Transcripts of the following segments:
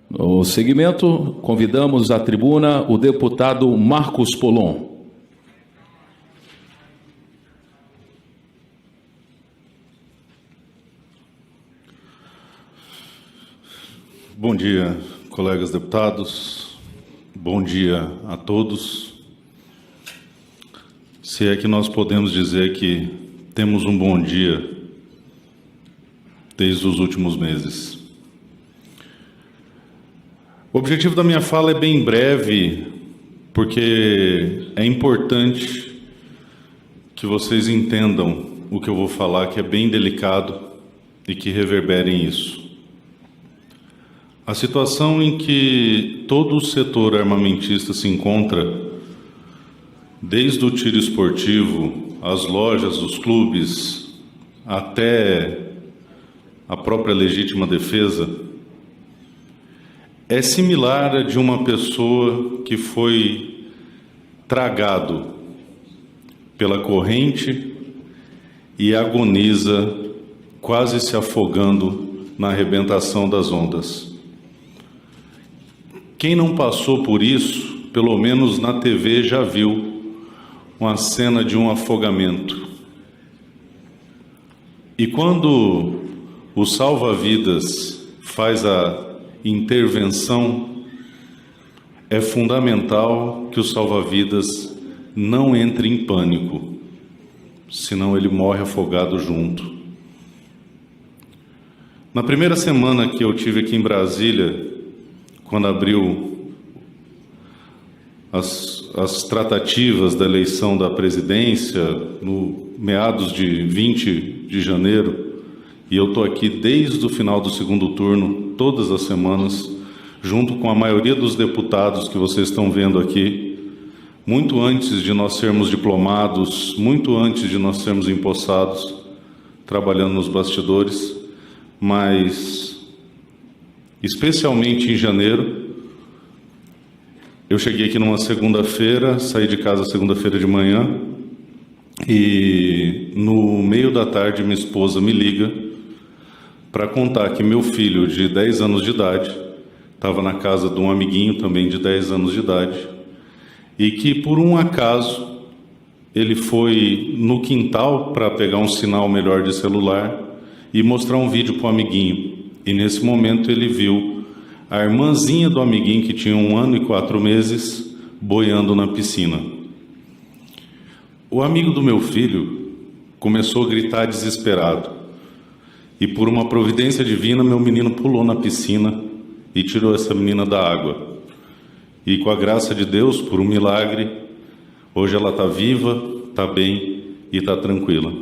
No segmento, convidamos à tribuna o deputado Marcos Polon. Bom dia, colegas deputados. Bom dia a todos. Se é que nós podemos dizer que temos um bom dia desde os últimos meses. O objetivo da minha fala é bem breve, porque é importante que vocês entendam o que eu vou falar, que é bem delicado e que reverberem isso. A situação em que todo o setor armamentista se encontra, desde o tiro esportivo, as lojas, os clubes, até a própria legítima defesa, é similar a de uma pessoa que foi tragado pela corrente e agoniza, quase se afogando na arrebentação das ondas. Quem não passou por isso, pelo menos na TV já viu uma cena de um afogamento. E quando o salva-vidas faz a intervenção, é fundamental que o salva-vidas não entre em pânico, senão ele morre afogado junto. Na primeira semana que eu tive aqui em Brasília, quando abriu as tratativas da eleição da presidência, no meados de 20 de janeiro, e eu estou aqui desde o final do segundo turno, todas as semanas, junto com a maioria dos deputados que vocês estão vendo aqui, muito antes de nós sermos diplomados, muito antes de nós sermos empossados, trabalhando nos bastidores, mas especialmente em janeiro. Eu cheguei aqui numa segunda-feira, saí de casa segunda-feira de manhã, e no meio da tarde minha esposa me liga para contar que meu filho de 10 anos de idade estava na casa de um amiguinho também de 10 anos de idade, e que por um acaso ele foi no quintal para pegar um sinal melhor de celular e mostrar um vídeo para o amiguinho. E nesse momento ele viu a irmãzinha do amiguinho, que tinha 1 ano e 4 meses, boiando na piscina. O amigo do meu filho começou a gritar desesperado. E por uma providência divina, meu menino pulou na piscina e tirou essa menina da água. E com a graça de Deus, por um milagre, hoje ela está viva, está bem e está tranquila.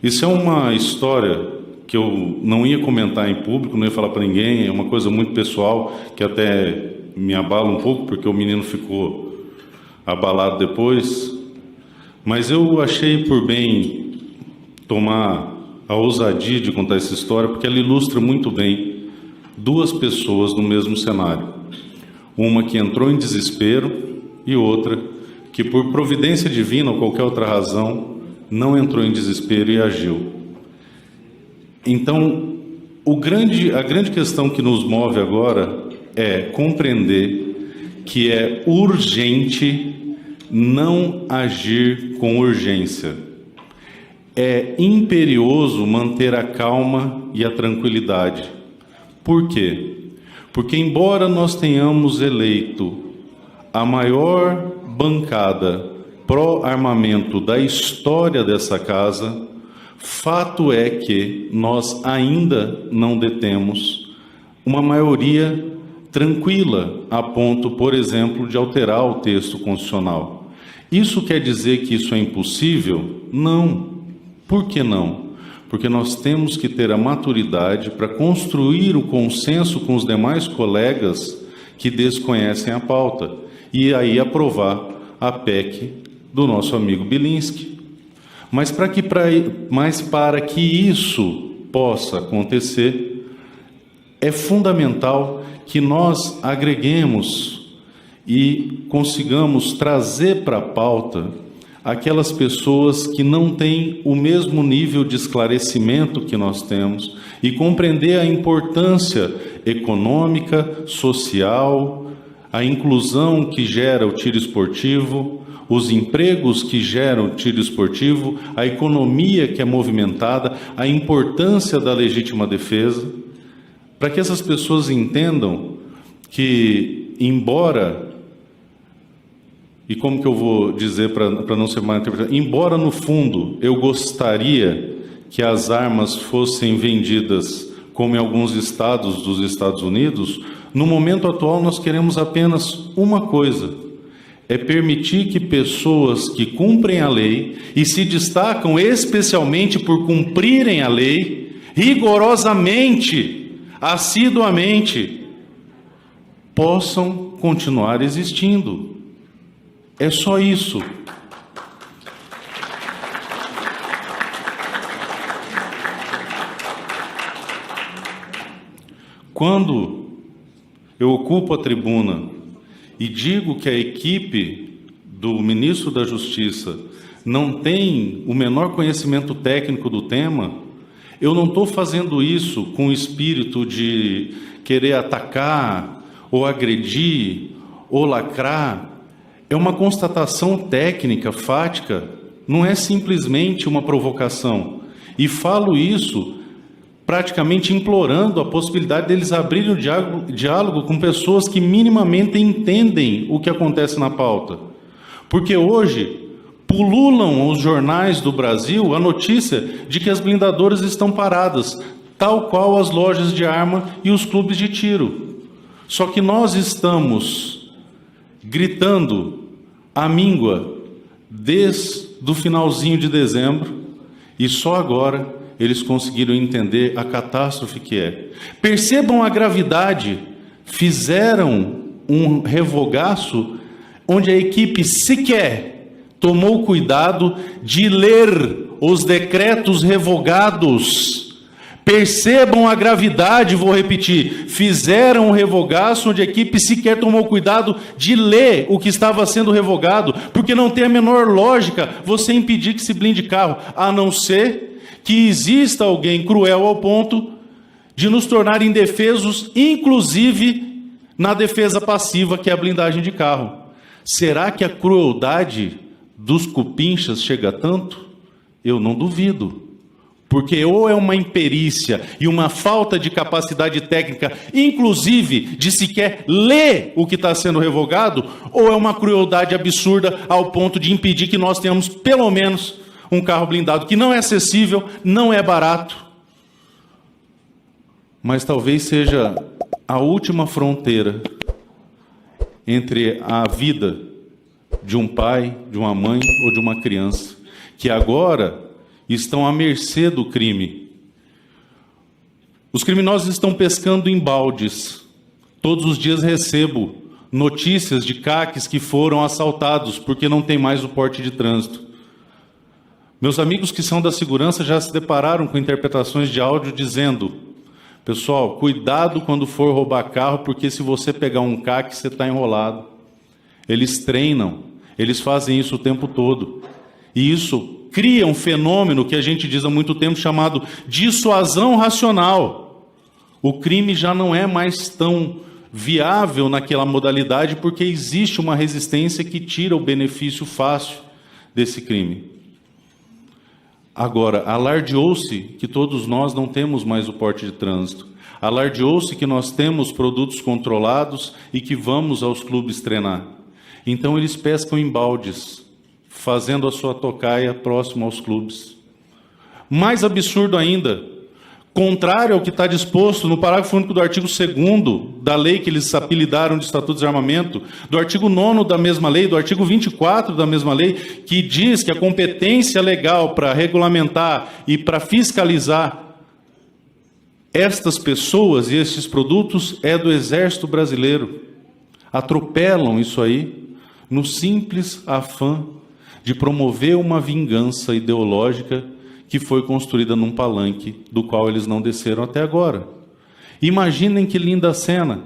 Isso é uma história que eu não ia comentar em público, não ia falar para ninguém, é uma coisa muito pessoal, que até me abala um pouco, porque o menino ficou abalado depois, mas eu achei por bem tomar a ousadia de contar essa história, porque ela ilustra muito bem duas pessoas no mesmo cenário. Uma que entrou em desespero e outra que, por providência divina ou qualquer outra razão, não entrou em desespero e agiu. Então, a grande questão que nos move agora é compreender que é urgente não agir com urgência. É imperioso manter a calma e a tranquilidade. Por quê? Porque, embora nós tenhamos eleito a maior bancada pró-armamento da história dessa casa, fato é que nós ainda não detemos uma maioria tranquila a ponto, por exemplo, de alterar o texto constitucional. Isso quer dizer que isso é impossível? Não. Por que não? Porque nós temos que ter a maturidade para construir o consenso com os demais colegas que desconhecem a pauta e aí aprovar a PEC do nosso amigo Bilinski. Mas para que isso possa acontecer, é fundamental que nós agreguemos e consigamos trazer para a pauta aquelas pessoas que não têm o mesmo nível de esclarecimento que nós temos e compreender a importância econômica, social, a inclusão que gera o tiro esportivo, os empregos que geram o tiro esportivo, a economia que é movimentada, a importância da legítima defesa, para que essas pessoas entendam que, embora, e como que eu vou dizer para não ser mal interpretado, embora no fundo eu gostaria que as armas fossem vendidas como em alguns estados dos Estados Unidos, no momento atual nós queremos apenas uma coisa: é permitir que pessoas que cumprem a lei e se destacam especialmente por cumprirem a lei rigorosamente, assiduamente, possam continuar existindo. É só isso. Quando eu ocupo a tribuna e digo que a equipe do ministro da Justiça não tem o menor conhecimento técnico do tema, eu não estou fazendo isso com o espírito de querer atacar, ou agredir, ou lacrar. É uma constatação técnica, fática, não é simplesmente uma provocação. E falo isso praticamente implorando a possibilidade deles abrirem o diálogo com pessoas que minimamente entendem o que acontece na pauta. Porque hoje pululam os jornais do Brasil a notícia de que as blindadoras estão paradas, tal qual as lojas de arma e os clubes de tiro. Só que nós estamos gritando a míngua desde o finalzinho de dezembro e só agora eles conseguiram entender a catástrofe que é. Percebam a gravidade. Fizeram um revogaço onde a equipe sequer tomou cuidado de ler os decretos revogados. Percebam a gravidade, vou repetir. Fizeram um revogaço onde a equipe sequer tomou cuidado de ler o que estava sendo revogado, porque não tem a menor lógica você impedir que se blinde carro, a não ser que exista alguém cruel ao ponto de nos tornar indefesos, inclusive na defesa passiva, que é a blindagem de carro. Será que a crueldade dos cupinchas chega a tanto? Eu não duvido. Porque ou é uma imperícia e uma falta de capacidade técnica, inclusive de sequer ler o que está sendo revogado, ou é uma crueldade absurda ao ponto de impedir que nós tenhamos pelo menos um carro blindado, que não é acessível, não é barato, mas talvez seja a última fronteira entre a vida de um pai, de uma mãe ou de uma criança, que agora estão à mercê do crime. Os criminosos estão pescando em baldes. Todos os dias recebo notícias de caques que foram assaltados porque não tem mais o porte de trânsito. Meus amigos que são da segurança já se depararam com interpretações de áudio dizendo: pessoal, cuidado quando for roubar carro, porque se você pegar um CAC, você está enrolado. Eles treinam, eles fazem isso o tempo todo. E isso cria um fenômeno que a gente diz há muito tempo chamado dissuasão racional. O crime já não é mais tão viável naquela modalidade porque existe uma resistência que tira o benefício fácil desse crime. Agora, alardeou-se que todos nós não temos mais o porte de trânsito. Alardeou-se que nós temos produtos controlados e que vamos aos clubes treinar. Então eles pescam em baldes, fazendo a sua tocaia próximo aos clubes. Mais absurdo ainda, contrário ao que está disposto no parágrafo único do artigo 2º da lei que eles apelidaram de Estatuto de Armamento, do artigo 9º da mesma lei, do artigo 24 da mesma lei, que diz que a competência legal para regulamentar e para fiscalizar estas pessoas e estes produtos é do Exército Brasileiro. Atropelam isso aí no simples afã de promover uma vingança ideológica que foi construída num palanque do qual eles não desceram até agora. Imaginem que linda cena.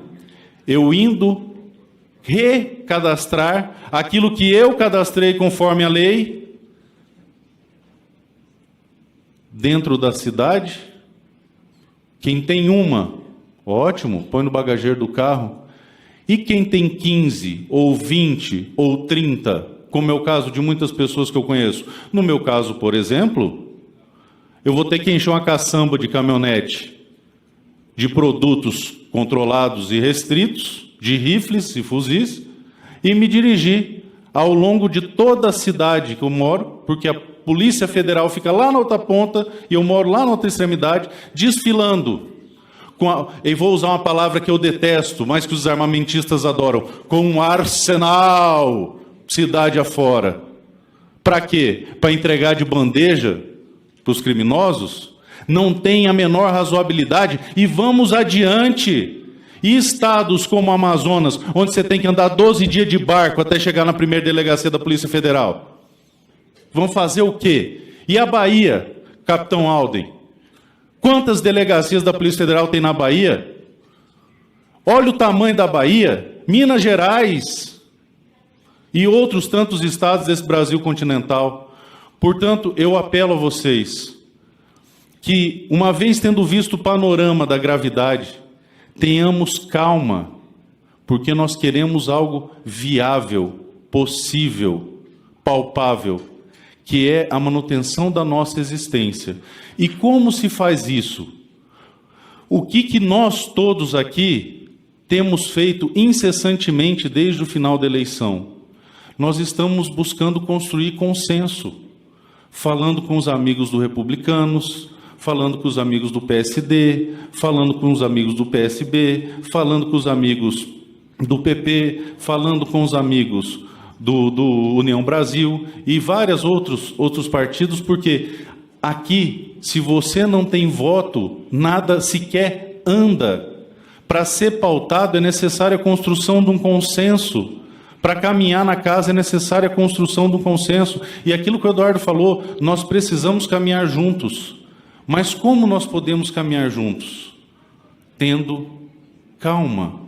Eu indo recadastrar aquilo que eu cadastrei conforme a lei dentro da cidade. Quem tem uma, ótimo, põe no bagageiro do carro. E quem tem 15, ou 20, ou 30, como é o caso de muitas pessoas que eu conheço. No meu caso, por exemplo, eu vou ter que encher uma caçamba de caminhonete de produtos controlados e restritos, de rifles e fuzis, e me dirigir ao longo de toda a cidade que eu moro, porque a Polícia Federal fica lá na outra ponta e eu moro lá na outra extremidade, desfilando. E vou usar uma palavra que eu detesto, mas que os armamentistas adoram, com um arsenal, cidade afora. Para quê? Para entregar de bandeja para os criminosos? Não tem a menor razoabilidade. E vamos adiante. E estados como o Amazonas, onde você tem que andar 12 dias de barco até chegar na primeira delegacia da Polícia Federal, vão fazer o quê? E a Bahia, Capitão Alden? Quantas delegacias da Polícia Federal tem na Bahia? Olha o tamanho da Bahia, Minas Gerais e outros tantos estados desse Brasil continental. Portanto, eu apelo a vocês que, uma vez tendo visto o panorama da gravidade, tenhamos calma, porque nós queremos algo viável, possível, palpável, que é a manutenção da nossa existência. E como se faz isso? O que nós todos aqui temos feito incessantemente desde o final da eleição? Nós estamos buscando construir consenso, falando com os amigos do Republicanos, falando com os amigos do PSD, falando com os amigos do PSB, falando com os amigos do PP, falando com os amigos do União Brasil e vários outros partidos, porque aqui, se você não tem voto, nada sequer anda. Para ser pautado é necessária a construção de um consenso. Para caminhar na casa é necessária a construção de um consenso. E aquilo que o Eduardo falou, nós precisamos caminhar juntos. Mas como nós podemos caminhar juntos? Tendo calma.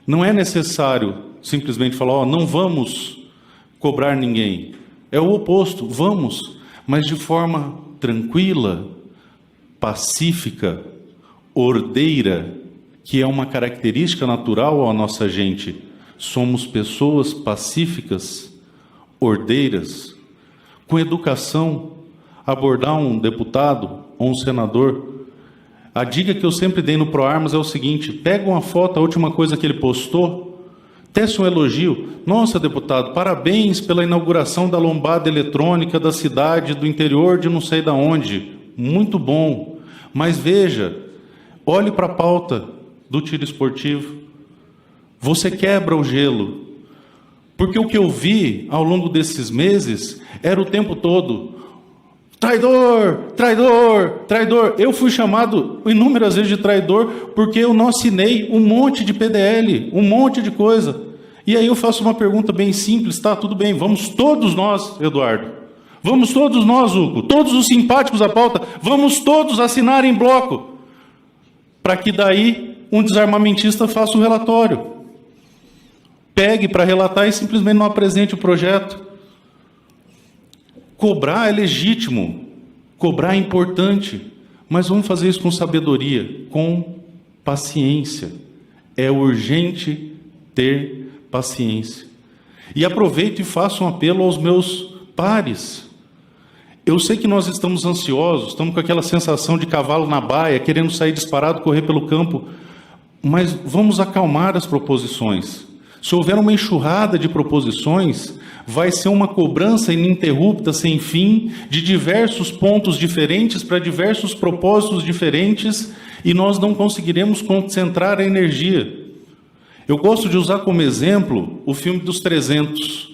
Não é necessário simplesmente falar, não vamos cobrar ninguém. É o oposto, vamos, mas de forma tranquila, pacífica, ordeira, que é uma característica natural à nossa gente. Somos pessoas pacíficas, ordeiras, com educação. Abordar um deputado ou um senador, a dica que eu sempre dei no ProArmas é o seguinte: pega uma foto, a última coisa que ele postou, tece um elogio. Nossa, deputado, parabéns pela inauguração da lombada eletrônica da cidade do interior de não sei da onde. Muito bom. Mas veja, olhe para a pauta do tiro esportivo. Você quebra o gelo. Porque o que eu vi ao longo desses meses era o tempo todo: traidor, traidor, traidor. Eu fui chamado inúmeras vezes de traidor porque eu não assinei um monte de PDL, um monte de coisa. E aí eu faço uma pergunta bem simples, tá, tudo bem, vamos todos nós, Eduardo, vamos todos nós, Hugo, todos os simpáticos à pauta, vamos todos assinar em bloco, para que daí um desarmamentista faça o relatório. Pegue para relatar e simplesmente não apresente o projeto. Cobrar é legítimo, cobrar é importante, mas vamos fazer isso com sabedoria, com paciência. É urgente ter paciência. E aproveito e faço um apelo aos meus pares. Eu sei que nós estamos ansiosos, estamos com aquela sensação de cavalo na baia, querendo sair disparado, correr pelo campo, mas vamos acalmar as proposições. Se houver uma enxurrada de proposições, vai ser uma cobrança ininterrupta, sem fim, de diversos pontos diferentes, para diversos propósitos diferentes, e nós não conseguiremos concentrar a energia. Eu gosto de usar como exemplo o filme dos 300.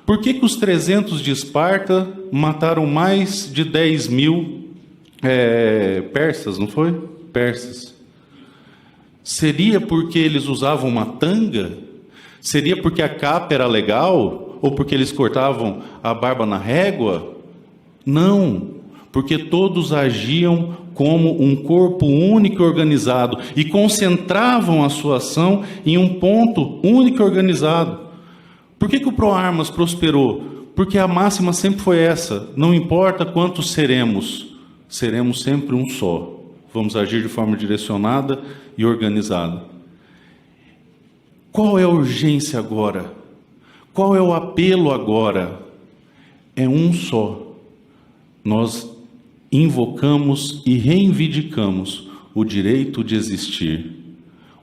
Por que os 300 de Esparta mataram mais de 10 mil persas, não foi? Persas. Seria porque eles usavam uma tanga? Seria porque a capa era legal? Ou porque eles cortavam a barba na régua? Não, porque todos agiam como um corpo único e organizado e concentravam a sua ação em um ponto único e organizado. Por que o ProArmas prosperou? Porque a máxima sempre foi essa: não importa quantos seremos, seremos sempre um só. Vamos agir de forma direcionada e organizada. Qual é a urgência agora? Qual é o apelo agora? É um só. Nós invocamos e reivindicamos o direito de existir,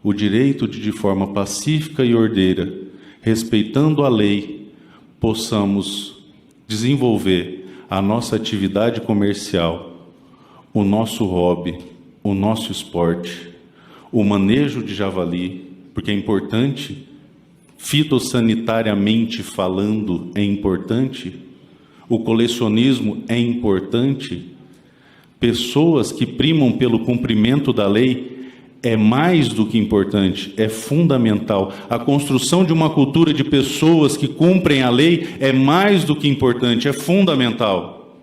o direito de forma pacífica e ordeira, respeitando a lei, possamos desenvolver a nossa atividade comercial, o nosso hobby, o nosso esporte, o manejo de javali, porque é importante, fitossanitariamente falando, é importante, o colecionismo é importante, pessoas que primam pelo cumprimento da lei é mais do que importante, é fundamental. A construção de uma cultura de pessoas que cumprem a lei é mais do que importante, é fundamental.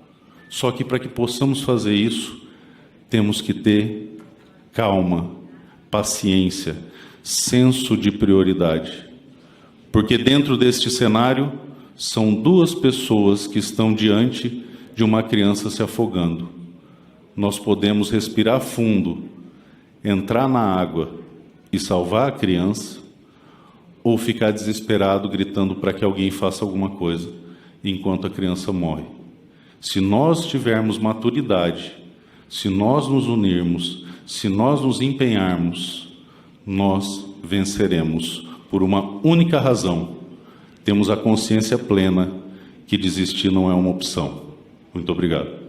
Só que para que possamos fazer isso, temos que ter calma, paciência, senso de prioridade. Porque dentro deste cenário, são duas pessoas que estão diante de uma criança se afogando. Nós podemos respirar fundo, entrar na água e salvar a criança, ou ficar desesperado gritando para que alguém faça alguma coisa enquanto a criança morre. Se nós tivermos maturidade, se nós nos unirmos, se nós nos empenharmos, nós venceremos por uma única razão. Temos a consciência plena que desistir não é uma opção. Muito obrigado.